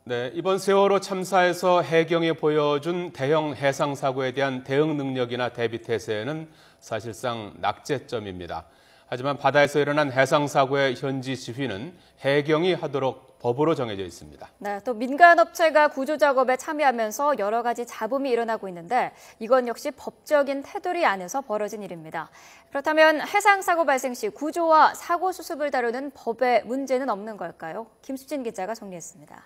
네, 이번 세월호 참사에서 해경이 보여준 대형 해상 사고에 대한 대응 능력이나 대비 태세는 사실상 낙제점입니다. 하지만 바다에서 일어난 해상 사고의 현지 지휘는 해경이 하도록 법으로 정해져 있습니다. 네, 또 민간 업체가 구조 작업에 참여하면서 여러 가지 잡음이 일어나고 있는데 이건 역시 법적인 테두리 안에서 벌어진 일입니다. 그렇다면 해상 사고 발생 시 구조와 사고 수습을 다루는 법에 문제는 없는 걸까요? 김수진 기자가 정리했습니다.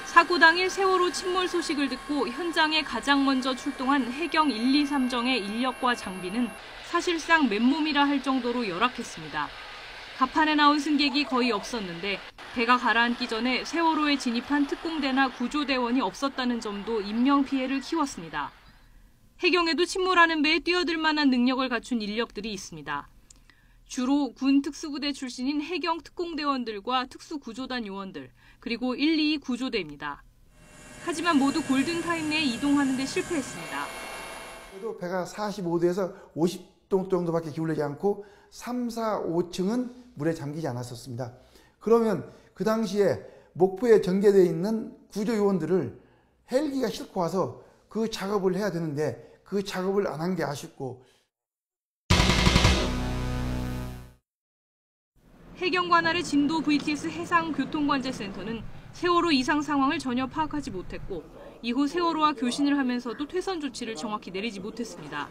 사고 당일 세월호 침몰 소식을 듣고 현장에 가장 먼저 출동한 해경 123정의 인력과 장비는 사실상 맨몸이라 할 정도로 열악했습니다. 갑판에 나온 승객이 거의 없었는데 배가 가라앉기 전에 세월호에 진입한 특공대나 구조대원이 없었다는 점도 인명피해를 키웠습니다. 해경에도 침몰하는 배에 뛰어들 만한 능력을 갖춘 인력들이 있습니다. 주로 군 특수부대 출신인 해경 특공대원들과 특수구조단 요원들, 그리고 122 구조대입니다. 하지만 모두 골든타임 내에 이동하는 데 실패했습니다. 그래도 배가 45도에서 50도 정도밖에 기울지 않고 3, 4, 5층은 물에 잠기지 않았었습니다. 그러면 그 당시에 목포에 전개되어 있는 구조 요원들을 헬기가 싣고 와서 그 작업을 해야 되는데 그 작업을 안 한 게 아쉽고. 해경 관할의 진도 VTS 해상교통관제센터는 세월호 이상 상황을 전혀 파악하지 못했고 이후 세월호와 교신을 하면서도 퇴선 조치를 정확히 내리지 못했습니다.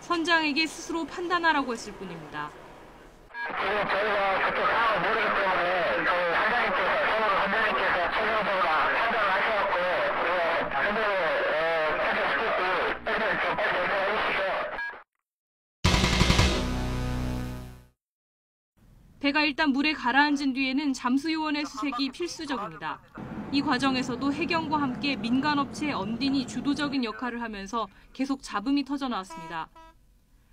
선장에게 스스로 판단하라고 했을 뿐입니다. 지금 저희가 그쪽 상황을 모르기 때문에 저희 선장님께서 세월호 선장님께서 최종적으로 판단을 하셔갖고 그대로 퇴선시키고 빨리 결정해 주시죠. 배가 일단 물에 가라앉은 뒤에는 잠수요원의 수색이 필수적입니다. 이 과정에서도 해경과 함께 민간업체 언딘이 주도적인 역할을 하면서 계속 잡음이 터져 나왔습니다.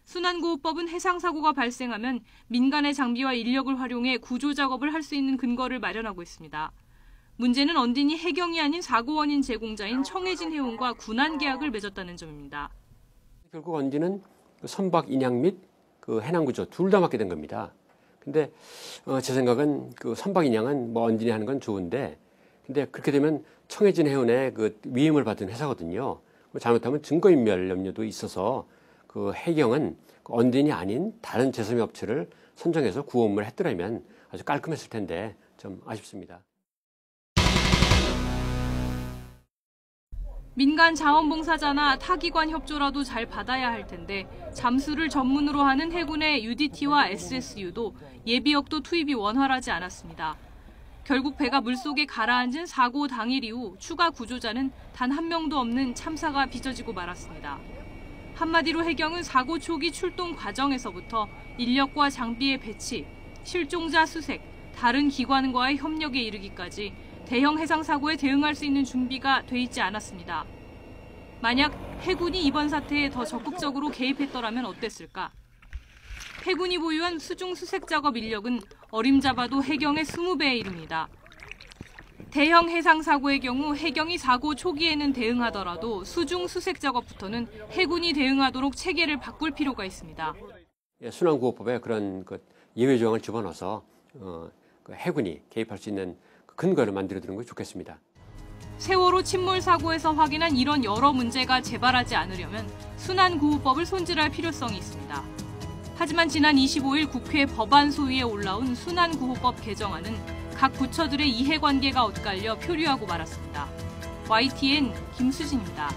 순환구호법은 해상사고가 발생하면 민간의 장비와 인력을 활용해 구조 작업을 할 수 있는 근거를 마련하고 있습니다. 문제는 언딘이 해경이 아닌 사고 원인 제공자인 청해진 해운과 군안 계약을 맺었다는 점입니다. 결국 언딘은 선박 인양 및 그 해남구조 둘 다 맡게 된 겁니다. 근데 제 생각은 그 선박 인양은 뭐 언딘이 하는 건 좋은데, 근데 그렇게 되면 청해진 해운의 그 위임을 받은 회사거든요. 잘못하면 증거인멸 염려도 있어서 그 해경은 언딘이 아닌 다른 제섬유 업체를 선정해서 구호 업무를 했더라면 아주 깔끔했을 텐데 좀 아쉽습니다. 민간 자원봉사자나 타기관 협조라도 잘 받아야 할 텐데 잠수를 전문으로 하는 해군의 UDT와 SSU도 예비역도 투입이 원활하지 않았습니다. 결국 배가 물속에 가라앉은 사고 당일 이후 추가 구조자는 단 한 명도 없는 참사가 빚어지고 말았습니다. 한마디로 해경은 사고 초기 출동 과정에서부터 인력과 장비의 배치, 실종자 수색, 다른 기관과의 협력에 이르기까지 대형 해상 사고에 대응할 수 있는 준비가 돼 있지 않았습니다. 만약 해군이 이번 사태에 더 적극적으로 개입했더라면 어땠을까? 해군이 보유한 수중 수색 작업 인력은 어림잡아도 해경의 20배에 이릅니다. 대형 해상 사고의 경우 해경이 사고 초기에는 대응하더라도 수중 수색 작업부터는 해군이 대응하도록 체계를 바꿀 필요가 있습니다. 순환구호법에 그런 예외 조항을 집어넣어서 해군이 개입할 수 있는 근거를 만들어두는 것이 좋겠습니다. 세월호 침몰 사고에서 확인한 이런 여러 문제가 재발하지 않으려면 순환구호법을 손질할 필요성이 있습니다. 하지만 지난 25일 국회 법안 소위에 올라온 순환구호법 개정안은 각 부처들의 이해관계가 엇갈려 표류하고 말았습니다. YTN 김수진입니다.